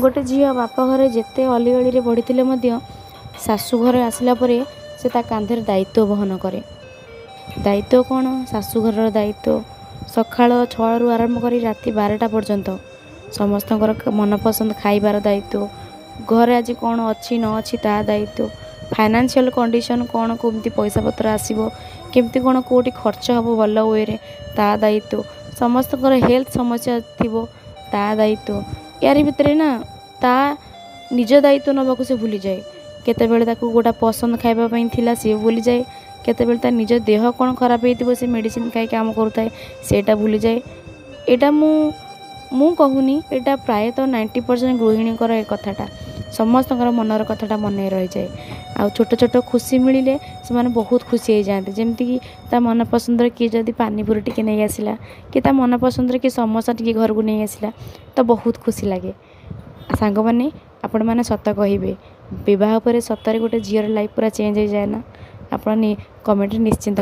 गोटे झील बाप घरे जिते अलीगली बढ़ी शाशु घर आसला से ता कांधे दायित्व वहन करे। दायित्व कौन? शाशुघर दायित्व सकाळ 6 रु आरंभ कर राति 12टा पर्यंत समस्त मनपसंद खाइबार दायित्व, घर आज कौन अच्छी न अच्छी ता दायित्व, फाइनेंशियल कंडीशन कौन, कमती पैसा पत्र आसो, केमती कौन कौटी खर्च हम भल वे ता दायित्व, समस्त हेल्थ समस्या थी ता दायित्व। यार भितर ना ता निज दायित्व नवाक से भूली जाए। केतेबेले गोटा पसंद खाइबापी थिला सी भूली जाए, केतेबेले ता निज देह कौन खराब हो से मेडिसिन खाई काम करूए सेटा भूली जाए। एटा मु कहूनी एटा प्रायतः 90% गृहिणी ए कथाटा समस्त मनर कथाटा मन रही जाए। आ छोट छोट खुशी मिले से माने बहुत खुशी हो जाते। जमती कि ता मन पसंद किए जदि पानीपुरी टिके नहीं आसला कि ता मन पसंद कि समोसा टिके घर को नहीं आसला तो बहुत खुशी लगे। सांग माने आपण मैंने सत कहे बह पर सतरे गोटे झीर लाइफ पूरा चेंज हो जाए ना। आप कमेंट निश्चिंत